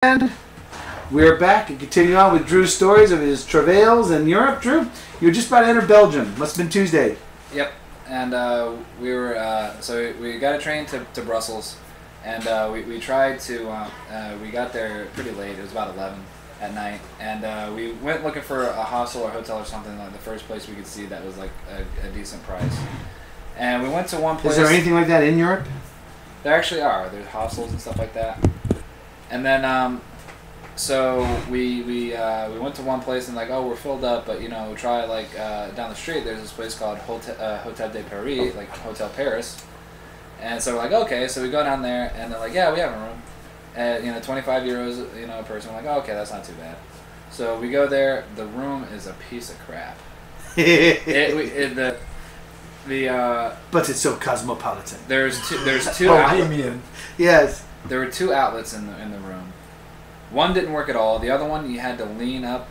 And we're back and continue on with Drew's stories of his travails in Europe. Drew, you were just about to enter Belgium. Must have been Tuesday. Yep, and we were so we got a train to Brussels, and we tried to we got there pretty late. It was about 11 at night, and we went looking for a hostel or hotel or something, like the first place we could see that was like a decent price. And we went to one place. Is there anything like that in Europe? There actually are. There's hostels and stuff like that. And then, so we went to one place and like, oh, we're filled up, but you know, try like down the street. There's this place called Hotel de Paris, like Hotel Paris. And so we're like, okay, so we go down there, and they're like, yeah, we have a room, at 25 euros, a person. We're like, oh, okay, that's not too bad. So we go there. The room is a piece of crap. But it's so cosmopolitan. There's two Bohemian. Yes. There were two outlets in the room. One didn't work at all. The other one, you had to lean up,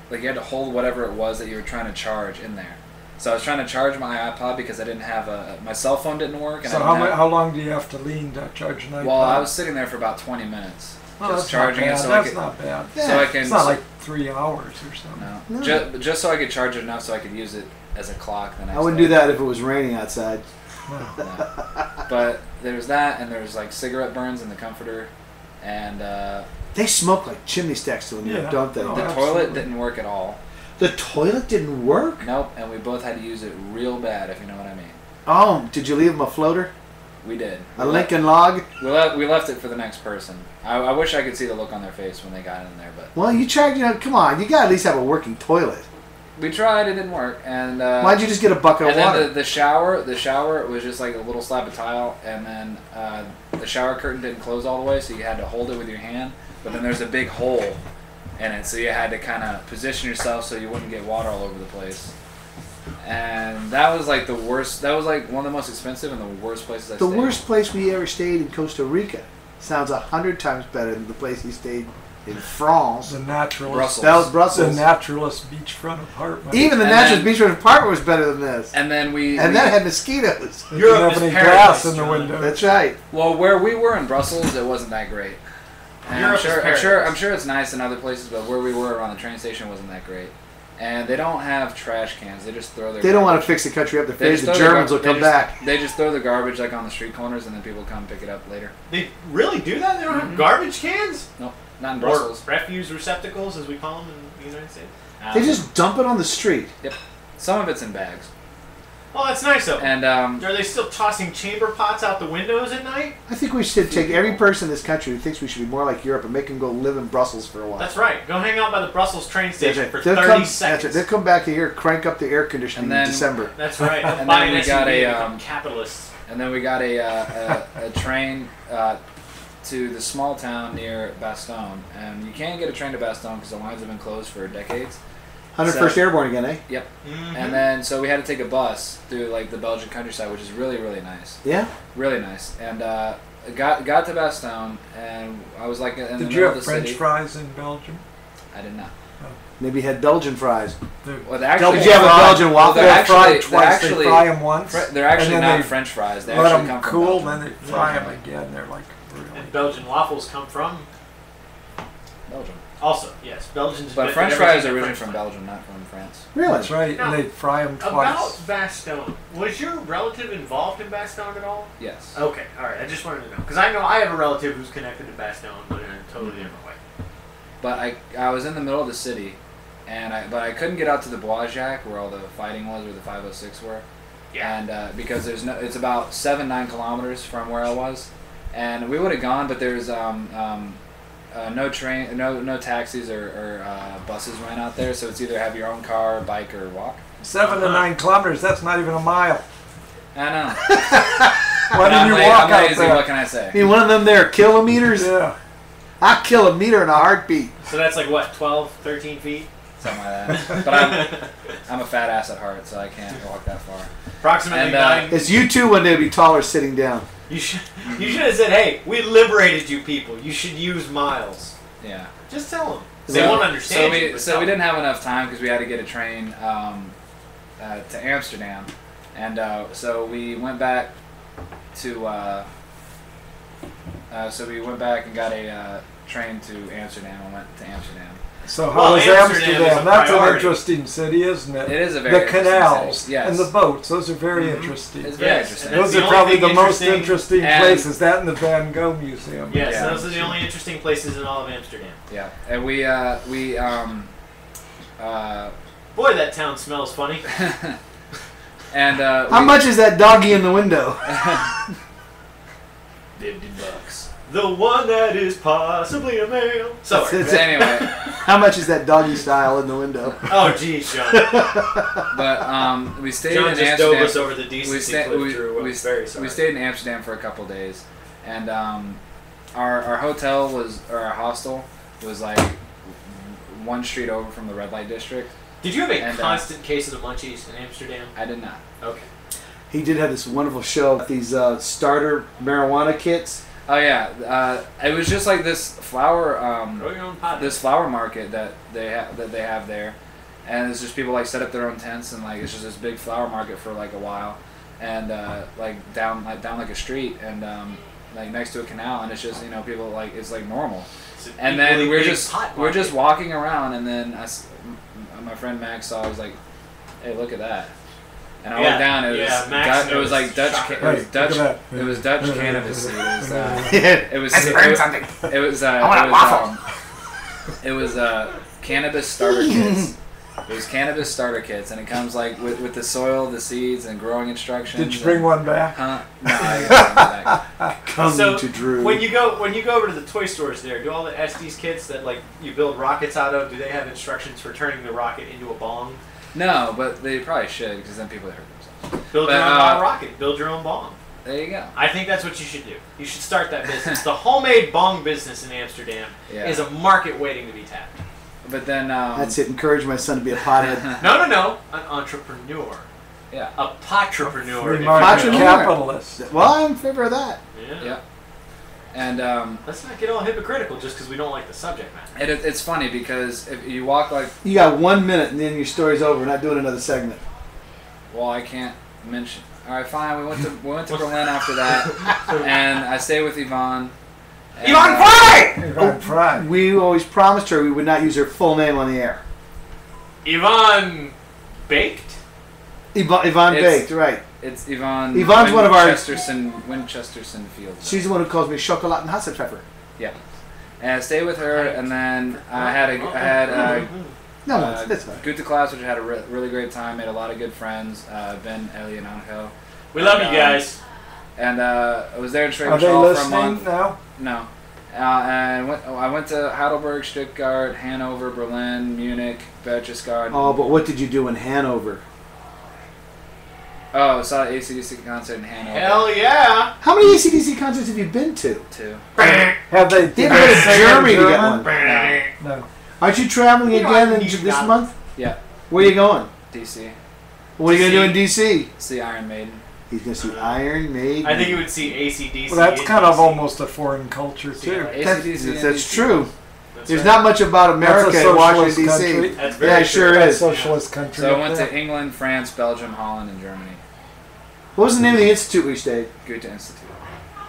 like you had to hold whatever it was that you were trying to charge in there. So I was trying to charge my iPod because I didn't have my cell phone didn't work. And so how long do you have to lean to charge an iPod? Well, I was sitting there for about 20 minutes. Well, just that's charging not bad. it so that's I could. not bad. Yeah. So I can. It's not like 3 hours or something. No. Just so I could charge it enough so I could use it as a clock the next I wouldn't day. do that if it was raining outside. No. But there's that, and there's like cigarette burns in the comforter, and they smoke like chimney stacks to them, don't they? Oh, the toilet didn't work at all. The toilet didn't work? Nope, and we both had to use it real bad, if you know what I mean. Oh, did you leave them a floater? We did. A Lincoln log? We left it for the next person. I wish I could see the look on their face when they got in there, but Well, you tried, come on, you got to at least have a working toilet. we tried. It didn't work, and why'd you just get a bucket of water? Then the shower was just like a little slab of tile, and then the shower curtain didn't close all the way, so you had to hold it with your hand. But then there's a big hole in it, so you had to kind of position yourself so you wouldn't get water all over the place. And that was like the worst. That was like one of the most expensive and the worst places I stayed. The worst place we ever stayed in Costa Rica sounds 100 times better than the place he stayed in France. The naturalist. Brussels. That was Brussels. The naturalist beachfront apartment. Even the naturalist beachfront apartment was better than this. And then that had mosquitoes. You didn't have any glass in the window. That's right. Well, where we were in Brussels, it wasn't that great. And I'm sure it's nice in other places, but where we were around the train station wasn't that great. And they don't have trash cans. They just throw their. They don't want to fix the country up. They're afraid the Germans will come back. They just throw the garbage like on the street corners, and then people come pick it up later. They really do that? They don't have garbage cans? Nope, not in Brussels. Or refuse receptacles, as we call them in the United States. They just dump it on the street. Yep, some of it's in bags. Oh, that's nice though. And are they still tossing chamber pots out the windows at night? I think we should take every person in this country who thinks we should be more like Europe and make them go live in Brussels for a while. That's right. Go hang out by the Brussels train station for They'll 30 seconds. That's They'll come back here, crank up the air conditioning in December. That's right. And then we got capitalists. And then we got a train to the small town near Bastogne, and you can't get a train to Bastogne because the lines have been closed for decades. 101st Airborne again, eh? Yep. Mm-hmm. And then so we had to take a bus through like the Belgian countryside, which is really really nice. Yeah. Really nice. And got to Bastogne, and I was like in the Did middle you of have the French city. fries in Belgium? I did not. Maybe you had Belgian fries. Well, actually, Did you have a Belgian waffle? They're fried twice. They fry them once. They're actually and then not French fries. They let actually them come from cool, Belgium. then they fry them again. They're like really. And Belgian waffles come from Belgium. Also, yes, Belgians. But French fries are originally from Belgium, not from France. Really? That's right, Now, and they fry them twice. About Bastogne, was your relative involved in Bastogne at all? Yes. Okay, all right. I just wanted to know because I know I have a relative who's connected to Bastogne, but in a totally different way. But I was in the middle of the city, and I couldn't get out to the Bois Jacques where all the fighting was, where the 506 were. Yeah. And because it's about 7-9 kilometers from where I was, and we would have gone, but there's no train, no taxis or buses ran out there, so it's either have your own car, bike, or walk. 7 to 9 kilometers. That's not even a mile. I know. Why didn't you walk I'm out lazy, there? what can I say? I mean, one of them there kilometers? Yeah. I'll kill a meter in a heartbeat. So that's like what, 12, 13 feet? Something like that. But I'm a fat ass at heart, so I can't walk that far. Approximately And, 9. It's you two one day be taller sitting down. You should have said, "Hey, we liberated you people. You should use miles." Yeah. Just tell them. They won't understand you. So we didn't have enough time because we had to get a train to Amsterdam, and so we went back to. So we went back and got a train to Amsterdam. I went to Amsterdam. So how Well, is Amsterdam is Amsterdam? a That's an priority. interesting city, isn't it? It is a very The interesting canals city, yes. and the boats. Those are very interesting. It's very Yes, interesting. and Those the are only probably thing the most interesting- interesting and- places. That and the Van Gogh Museum. Yes, Yeah. those are the only interesting places in all of Amsterdam. Yeah, and we Boy, that town smells funny. and How much is that doggy in the window? $50. The one that is possibly a male. Sorry. That's But anyway, How much is that doggy style in the window? Oh, geez, John. but we stayed John in just dove Amsterdam. us over the decency cliff, Drew. I'm very sorry. We stayed in Amsterdam for a couple days, and our hotel or our hostel was like one street over from the red light district. Did you have a And, constant case of the munchies in Amsterdam? I did not. Okay. He did have this wonderful show, these starter marijuana kits. Oh yeah, it was just like this flower Grow your own pot. this flower market that they have there, and it's just people like set up their own tents, and like it's just this big flower market for like a while, and like down like a street, and like next to a canal, and it's just people like it's like normal, It's an and then equally we're big just pot we're just market. walking around, and then my friend Max saw, I was like, hey, look at that. And I Yeah, looked down. It was yeah, Max it was like knows. Dutch. Shocker. It was Hey, Dutch. look at that. It was Dutch cannabis seed. It was. Let's It burn was. something. It was. I want a waffle. It was cannabis starter kits. It was cannabis starter kits, and it comes like with the soil, the seeds, and growing instructions. Did you bring one back? Huh? No, I got back. Coming So, to Drew. when you go over to the toy stores there, do all the Estes kits that like you build rockets out of, do they have instructions for turning the rocket into a bong? No, but they probably should, because then people hurt themselves. Build But, your own rocket. Build your own bong. There you go. I think that's what you should do. You should start that business. The homemade bong business in Amsterdam Yeah. is a market waiting to be tapped. But then That's it. Encourage my son to be a pothead. No. An entrepreneur. Yeah. A potrepreneur. Free if you market will. capitalist. Well, I'm in favor of that. Yeah. Yeah. And Let's not get all hypocritical just because we don't like the subject matter. it's funny because if you walk like, You got 1 minute and then your story's over. We're not doing another segment. well, I can't mention. All right, fine. We went to Berlin after that, and I stayed with Yvonne. And, Yvonne Fry! Yvonne Fry. We always promised her we would not use her full name on the air. Yvonne Baked? Yvonne It's- Baked, right. It's Yvonne. Yvonne's one of our- Winchesterson Fields. She's the one who calls me Chocolat and Hasselpfeffer. Yeah. And I stayed with her, and then I had No, that's fine. Gute class, which I had a really great time. Made a lot of good friends. Ben, Ellie, and Angel. We love you guys. And I was there in Are they Schwäbisch Hall for a listening month. now? No. And I went to Heidelberg, Stuttgart, Hanover, Berlin, Munich, Berchtesgaden. Oh, but what did you do in Hanover? Oh, I saw an AC/DC concert in Hanover. Hell yeah! How many AC/DC concerts have you been to? Too. Have they? They had to go to sing in Germany to get German? one. No. Aren't you traveling You know, again I in need this not- month? Yeah. Where are you going? DC. What are you going to do in D.C.? See Iron Maiden. He's going to see Iron Maiden. I think you would see AC/DC. Well, that's in kind of DC. almost a foreign culture See, too. like, AC/DC and That's DC. true. That's There's right. not much about America That's a in Washington, socialist D.C. country. That's very Yeah, it true. sure That's is. socialist country. So I up went there. to England, France, Belgium, Holland, and Germany. What was the name of the institute we stayed? Goethe Institute.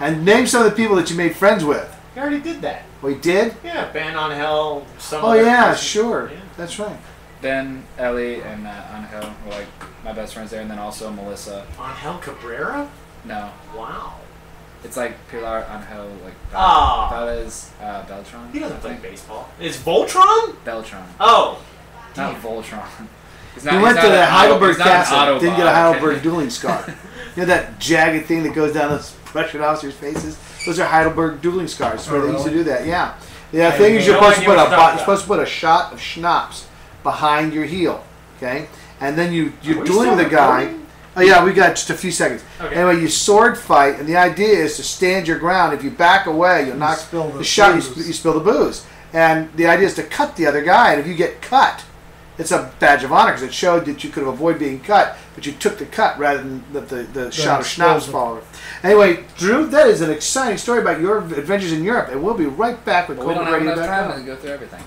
And name some of the people that you made friends with. You already did that. We did? Yeah, Ban on Hell. Some Oh, other yeah, person. sure. Yeah. That's right. Ben, Ellie, and Angel were like my best friends there, and then also Melissa. Angel Cabrera? No, Wow. it's like Pilar Angel, like Ah. Bella's Beltron. He doesn't I play think. baseball. Is Voltron? Beltron, Oh. not Damn. Voltron. He's He not, went he's to not the an Heidelberg he's not an Castle. Didn't get a Autobot, Heidelberg okay? dueling scar. You know that jagged thing that goes down those Russian officers' faces? Those are Heidelberg dueling scars. Where Oh, they used to really? do that. Yeah. The thing is, you're no supposed to idea put what you're talking you're supposed to put a shot of schnapps behind your heel. Okay, and then you're we dueling still with a guy. recording? Oh yeah, we got just a few seconds. Okay. Anyway, you sword fight, and the idea is to stand your ground. If you back away, you'll knock spill the the shot. booze. You spill the booze, and the idea is to cut the other guy. And if you get cut, it's a badge of honor because it showed that you could have avoided being cut, but you took the cut rather than let the shot of schnapps explosion. fall over. Anyway, Drew, that is an exciting story about your adventures in Europe, and we'll be right back with But we don't have Colbertradio. enough time to go through everything.